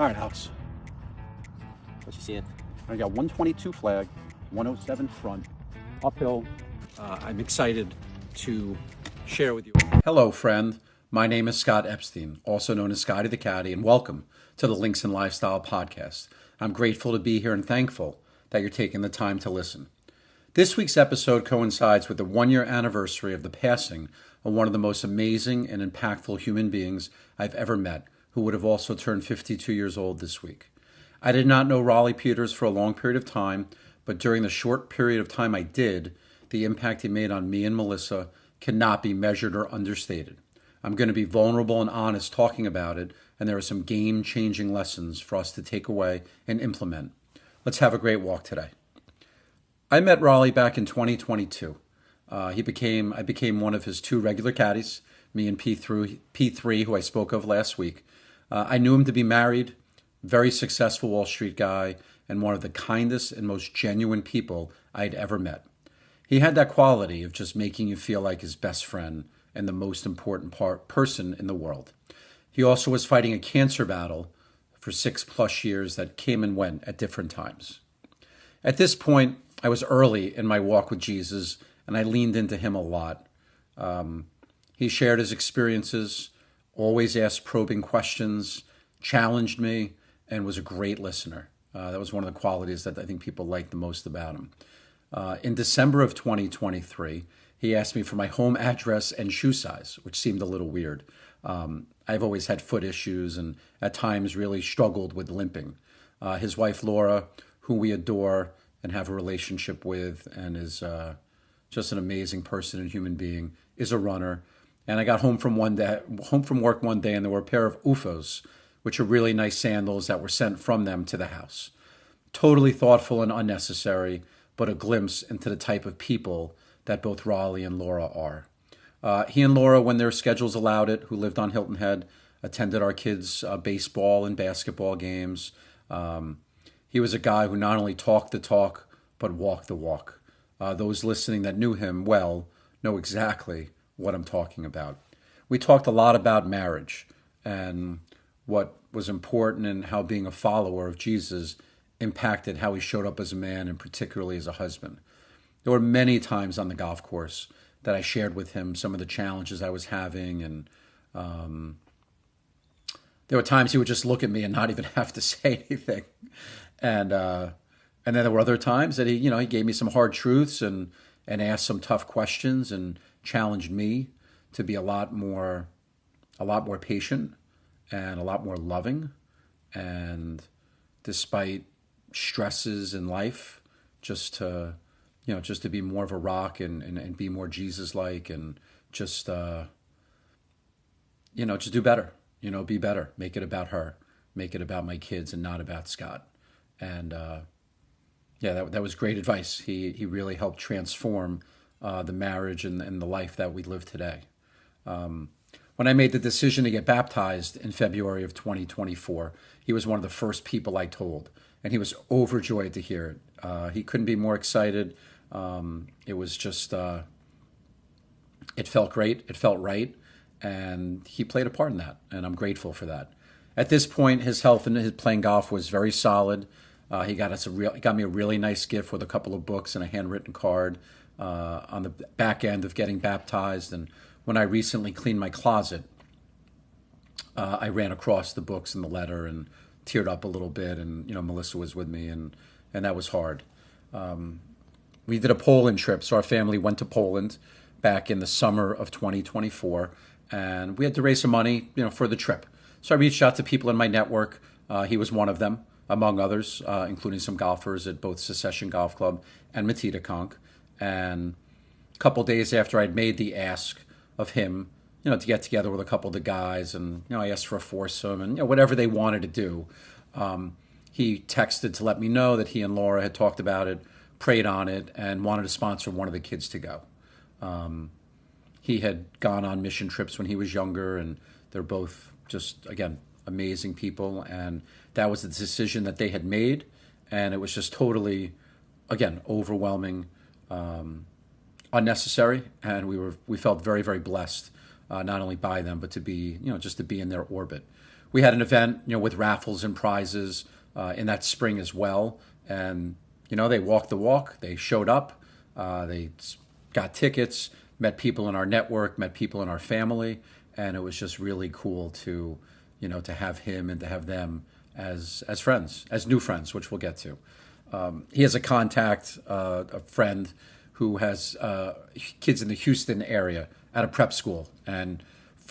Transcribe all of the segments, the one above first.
All right, Alex. What you seeing? I got 122 flag, 107 front, uphill. I'm excited to share with you. Hello, friend. My name is Scott Epstein, also known as Scotty the Caddy, and welcome to the Links and Lifestyle podcast. I'm grateful to be here and thankful that you're taking the time to listen. This week's episode coincides with the one-year anniversary of the passing of one of the most amazing and impactful human beings I've ever met, who would have also turned 52 years old this week. I did not know Raleigh Peters for a long period of time, but during the short period of time I did, the impact he made on me and Melissa cannot be measured or understated. I'm going to be vulnerable and honest talking about it, and there are some game-changing lessons for us to take away and implement. Let's have a great walk today. I met Raleigh back in 2022. I became one of his two regular caddies, me and P3, who I spoke of last week. I knew him to be married, very successful Wall Street guy, and one of the kindest and most genuine people I'd ever met. He had that quality of just making you feel like his best friend and the most important person in the world. He also was fighting a cancer battle for 6+ years that came and went at different times. At this point, I was early in my walk with Jesus, and I leaned into him a lot. He shared his experiences, always asked probing questions, challenged me, and was a great listener. That was one of the qualities that I think people liked the most about him. In December of 2023, he asked me for my home address and shoe size, which seemed a little weird. I've always had foot issues and at times really struggled with limping. His wife, Laura, who we adore and have a relationship with and is just an amazing person and human being, is a runner. And I got home from work one day, and there were a pair of UFOs, which are really nice sandals that were sent from them to the house. Totally thoughtful and unnecessary, but a glimpse into the type of people that both Raleigh and Laura are. He and Laura, when their schedules allowed it, who lived on Hilton Head, attended our kids' baseball and basketball games. He was a guy who not only talked the talk, but walked the walk. Those listening that knew him well know exactly what I'm talking about. We talked a lot about marriage and what was important and how being a follower of Jesus impacted how he showed up as a man and particularly as a husband. There were many times on the golf course that I shared with him some of the challenges I was having, and there were times he would just look at me and not even have to say anything. And then there were other times that he gave me some hard truths and asked some tough questions and challenged me to be a lot more patient and a lot more loving. And despite stresses in life, just to be more of a rock and be more Jesus-like and just do better, be better, make it about her, make it about my kids and not about Scott. And that was great advice. He really helped transform the marriage and the life that we live today. When I made the decision to get baptized in February of 2024, he was one of the first people I told, and he was overjoyed to hear it. He couldn't be more excited. It was just, it felt great, it felt right, and he played a part in that, and I'm grateful for that. At this point, his health and his playing golf was very solid. He got me a really nice gift with a couple of books and a handwritten card on the back end of getting baptized. And when I recently cleaned my closet, I ran across the books and the letter and teared up a little bit. And Melissa was with me, and that was hard. We did a Poland trip, so our family went to Poland back in the summer of 2024, and we had to raise some money, for the trip. So I reached out to people in my network. He was one of them, among others, including some golfers at both Secession Golf Club and Matita Conch. And a couple days after I'd made the ask of him, to get together with a couple of the guys, and I asked for a foursome and whatever they wanted to do, he texted to let me know that he and Laura had talked about it, prayed on it, and wanted to sponsor one of the kids to go. He had gone on mission trips when he was younger, and they're both just, again, amazing people, and that was the decision that they had made, and it was just totally, again, overwhelming, unnecessary, and we felt very, very blessed, not only by them, but to be, just to be in their orbit. we had an event, with raffles and prizes in that spring as well. And, they walked the walk. They showed up. They got tickets, met people in our network, met people in our family. And it was just really cool to, to have him and to have them as friends, as new friends, which we'll get to. He has a contact, a friend who has kids in the Houston area at a prep school. And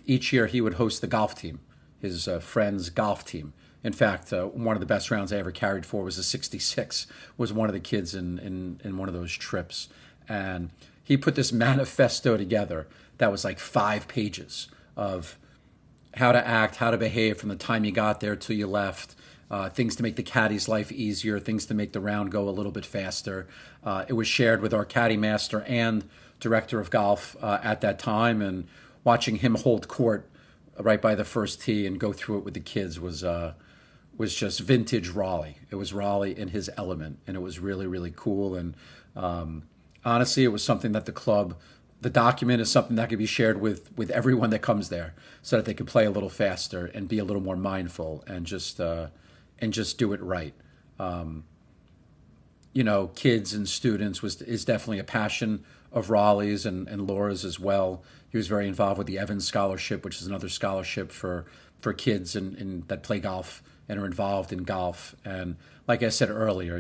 each year he would host the golf team, his friend's golf team. In fact, one of the best rounds I ever carried for was a 66, was one of the kids in one of those trips. And he put this manifesto together that was like 5 pages of how to act, how to behave from the time you got there till you left, things to make the caddy's life easier, things to make the round go a little bit faster. It was shared with our caddy master and director of golf at that time, and watching him hold court right by the first tee and go through it with the kids was just vintage Raleigh. It was Raleigh in his element, and it was really, really cool. And honestly, it was something that the document is something that could be shared with everyone that comes there, so that they could play a little faster and be a little more mindful and just do it right. Kids and students is definitely a passion of Raleigh's and Laura's as well. He was very involved with the Evans Scholarship, which is another scholarship for kids that play golf and are involved in golf. And like I said earlier,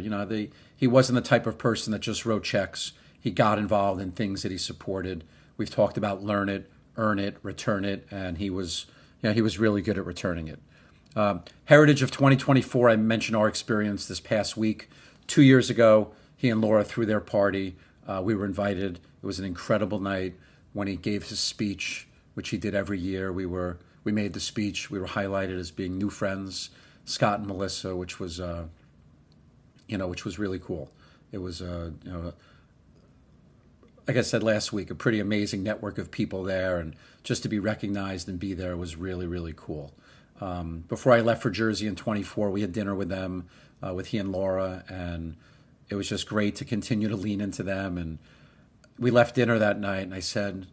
he wasn't the type of person that just wrote checks. He got involved in things that he supported. We've talked about learn it, earn it, return it, and he was really good at returning it. Heritage of 2024, I mentioned our experience this past week. 2 years ago, he and Laura threw their party. We were invited. It was an incredible night. When he gave his speech, which he did every year, we made the speech. We were highlighted as being new friends, Scott and Melissa, which was really cool. It was like I said last week, a pretty amazing network of people there, and just to be recognized and be there was really, really cool. Before I left for Jersey in 24, we had dinner with them, with he and Laura, and it was just great to continue to lean into them. And we left dinner that night, and I said,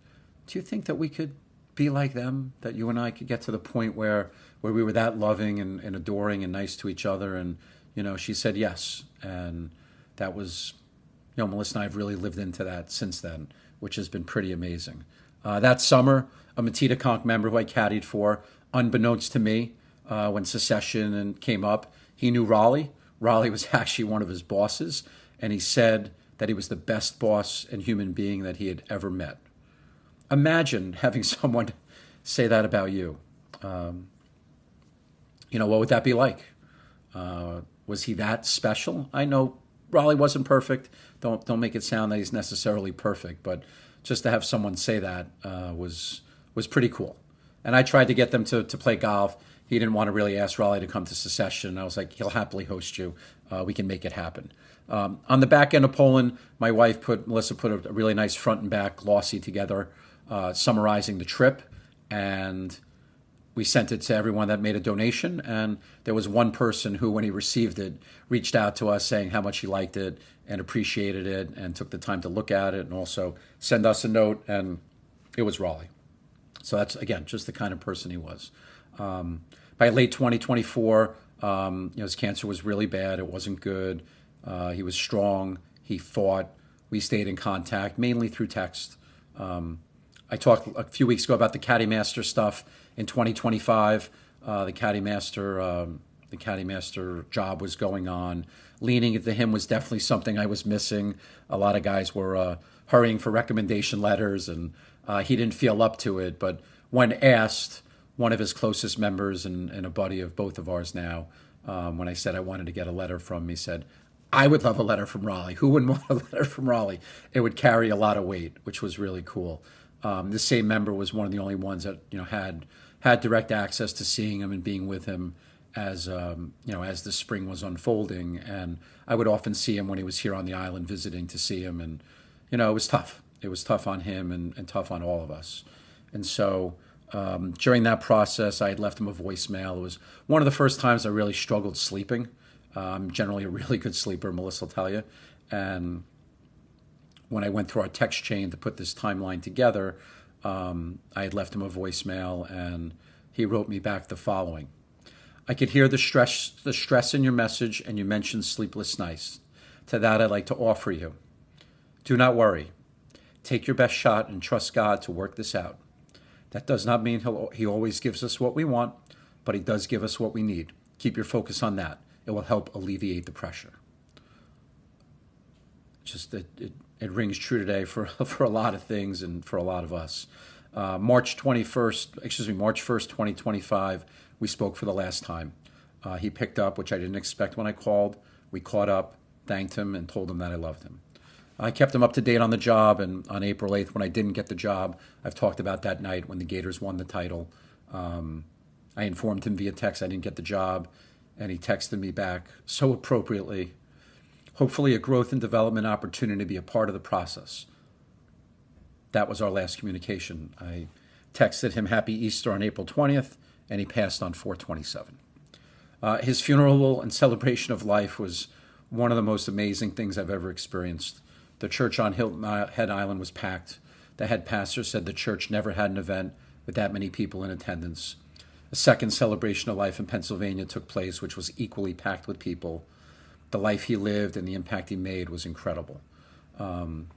do you think that we could be like them, that you and I could get to the point where we were that loving and adoring and nice to each other? And, she said yes. And that was, Melissa and I have really lived into that since then, which has been pretty amazing. That summer, a Matita Conch member who I caddied for, unbeknownst to me, when secession came up, he knew Raleigh. Raleigh was actually one of his bosses, and he said that he was the best boss and human being that he had ever met. Imagine having someone say that about you. What would that be like? Was he that special? I know Raleigh wasn't perfect. Don't make it sound that he's necessarily perfect, but just to have someone say that was pretty cool. And I tried to get them to play golf. He didn't want to really ask Raleigh to come to secession. I was like, he'll happily host you. We can make it happen. On the back end of Poland, my wife Melissa put a really nice front and back glossy together, summarizing the trip, and we sent it to everyone that made a donation. And there was one person who, when he received it, reached out to us saying how much he liked it and appreciated it and took the time to look at it and also send us a note, and it was Raleigh. So that's, again, just the kind of person he was. By late 2024, his cancer was really bad. It wasn't good. He was strong. He fought. We stayed in contact, mainly through text. I talked a few weeks ago about the Caddy Master stuff in 2025. The Caddy Master job was going on. Leaning into him was definitely something I was missing. A lot of guys were hurrying for recommendation letters, and he didn't feel up to it. But when asked, one of his closest members and a buddy of both of ours now, when I said I wanted to get a letter from him, he said, I would love a letter from Raleigh. Who wouldn't want a letter from Raleigh? It would carry a lot of weight, which was really cool. This same member was one of the only ones that had direct access to seeing him and being with him as the spring was unfolding. And I would often see him when he was here on the island visiting to see him, and it was tough. It was tough on him and tough on all of us. And so during that process, I had left him a voicemail. It was one of the first times I really struggled sleeping. I'm generally a really good sleeper, Melissa will tell you. And when I went through our text chain to put this timeline together, I had left him a voicemail, and he wrote me back the following. I could hear the stress in your message, and you mentioned sleepless nights. To that, I'd like to offer you. Do not worry. Take your best shot and trust God to work this out. That does not mean He always gives us what we want, but He does give us what we need. Keep your focus on that. It will help alleviate the pressure. Just it rings true today for a lot of things and for a lot of us. March 1st, 2025, we spoke for the last time. He picked up, which I didn't expect when I called. We caught up, thanked him, and told him that I loved him. I kept him up to date on the job, and on April 8th, when I didn't get the job, I've talked about that night when the Gators won the title. I informed him via text I didn't get the job, and he texted me back so appropriately. Hopefully a growth and development opportunity to be a part of the process. That was our last communication. I texted him Happy Easter on April 20th, and he passed on 4/27. His funeral and celebration of life was one of the most amazing things I've ever experienced. The church on Hilton Head Island was packed. The head pastor said the church never had an event with that many people in attendance. A second celebration of life in Pennsylvania took place, which was equally packed with people. The life he lived and the impact he made was incredible. One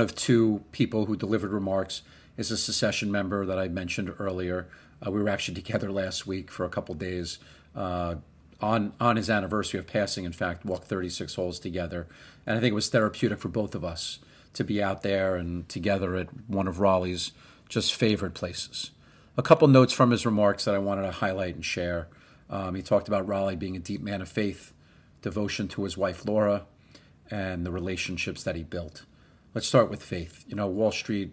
of two people who delivered remarks is a secession member that I mentioned earlier. We were actually together last week for a couple days on his anniversary of passing, in fact, walked 36 holes together. And I think it was therapeutic for both of us to be out there and together at one of Raleigh's just favorite places. A couple notes from his remarks that I wanted to highlight and share. He talked about Raleigh being a deep man of faith, devotion to his wife, Laura, and the relationships that he built. Let's start with faith. You know, Wall Street,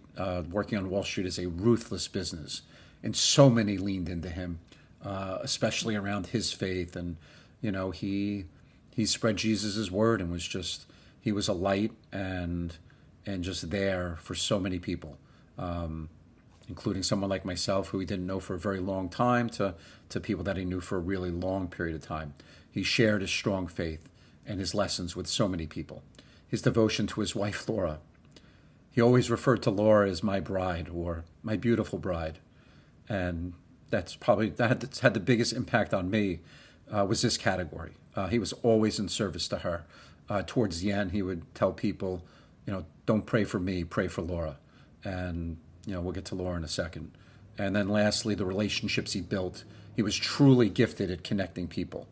working on Wall Street is a ruthless business, and so many leaned into him, especially around his faith. And, you know, he spread Jesus' word and he was a light and just there for so many people, including someone like myself who he didn't know for a very long time to people that he knew for a really long period of time. He shared his strong faith and his lessons with so many people. His devotion to his wife, Laura. He always referred to Laura as my bride or my beautiful bride. And that's had the biggest impact on me was this category. He was always in service to her. Towards the end, he would tell people, you know, don't pray for me, pray for Laura. And, you know, we'll get to Laura in a second. And then lastly, the relationships he built. He was truly gifted at connecting people.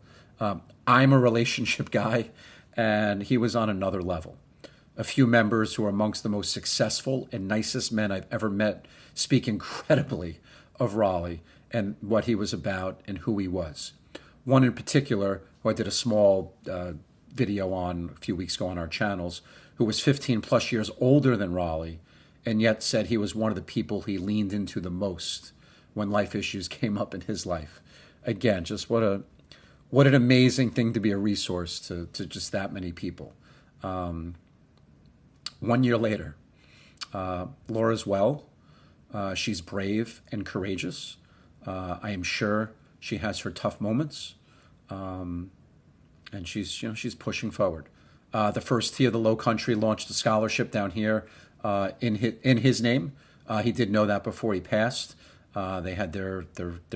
I'm a relationship guy, and he was on another level. A few members who are amongst the most successful and nicest men I've ever met speak incredibly of Raleigh and what he was about and who he was. One in particular, who I did a small video on a few weeks ago on our channels, who was 15 plus years older than Raleigh, and yet said he was one of the people he leaned into the most when life issues came up in his life. Again, just what an amazing thing to be a resource to just that many people. 1 year later, Laura's well. She's brave and courageous. I am sure she has her tough moments, and she's pushing forward. The first tee of the Low Country launched a scholarship down here in his name. He did know that before he passed. They had their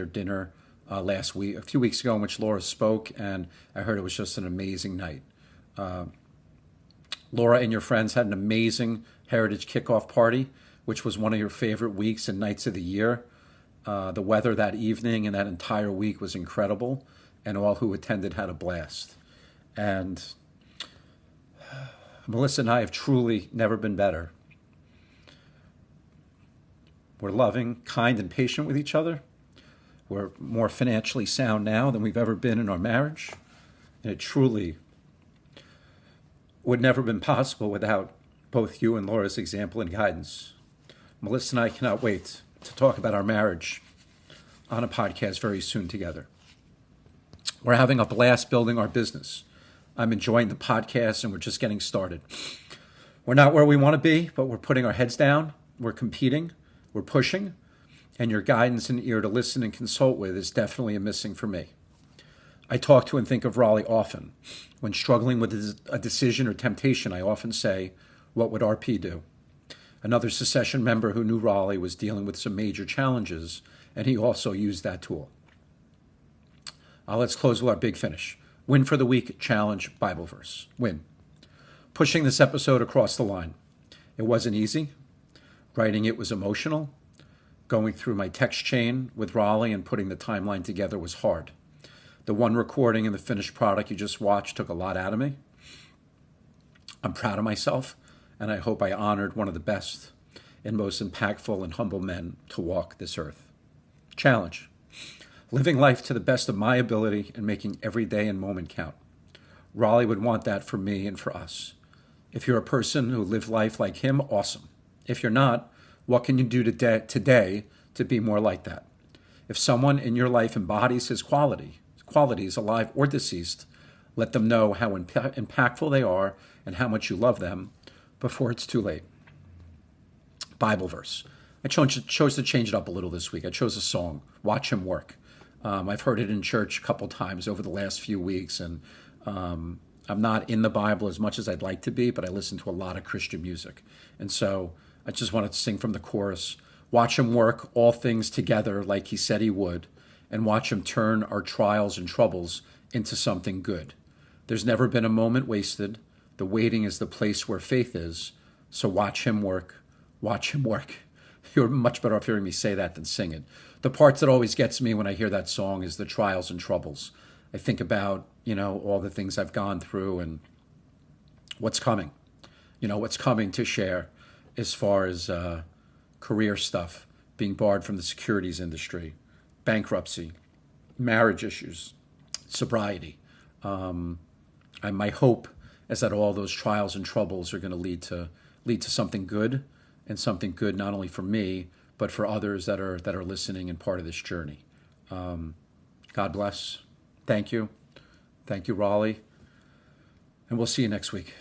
dinner last week, a few weeks ago, in which Laura spoke, and I heard it was just an amazing night. Laura and your friends had an amazing Heritage Kickoff Party, which was one of your favorite weeks and nights of the year. The weather that evening and that entire week was incredible, and all who attended had a blast. And Melissa and I have truly never been better. We're loving, kind, and patient with each other. We're more financially sound now than we've ever been in our marriage. And it truly would never have been possible without both you and Laura's example and guidance. Melissa and I cannot wait to talk about our marriage on a podcast very soon together. We're having a blast building our business. I'm enjoying the podcast, and we're just getting started. We're not where we want to be, but we're putting our heads down. We're competing. We're pushing. And your guidance and ear to listen and consult with is definitely a missing for me. I talk to and think of Raleigh often. When struggling with a decision or temptation, I often say, what would RP do? Another secession member who knew Raleigh was dealing with some major challenges, and he also used that tool. Let's close with our big finish. Win for the week challenge Bible verse. Win. Pushing this episode across the line. It wasn't easy. Writing it was emotional. Going through my text chain with Raleigh and putting the timeline together was hard. The one recording and the finished product you just watched took a lot out of me. I'm proud of myself, and I hope I honored one of the best and most impactful and humble men to walk this earth. Challenge. Living life to the best of my ability and making every day and moment count. Raleigh would want that for me and for us. If you're a person who lived life like him, awesome. If you're not, what can you do today to be more like that? If someone in your life embodies his qualities, alive or deceased, let them know how impactful they are and how much you love them before it's too late. Bible verse. I chose to change it up a little this week. I chose a song, Watch Him Work. I've heard it in church a couple times over the last few weeks, and I'm not in the Bible as much as I'd like to be, but I listen to a lot of Christian music. And so I just wanted to sing from the chorus, watch him work all things together like he said he would, and watch him turn our trials and troubles into something good. There's never been a moment wasted. The waiting is the place where faith is. So watch him work. Watch him work. You're much better off hearing me say that than sing it. The part that always gets me when I hear that song is the trials and troubles. I think about, all the things I've gone through and what's coming. What's coming to share as far as career stuff, being barred from the securities industry, bankruptcy, marriage issues, sobriety. And my hope is that all those trials and troubles are going to lead to something good, and something good not only for me, but for others that are listening and part of this journey. God bless. Thank you. Thank you, Raleigh. And we'll see you next week.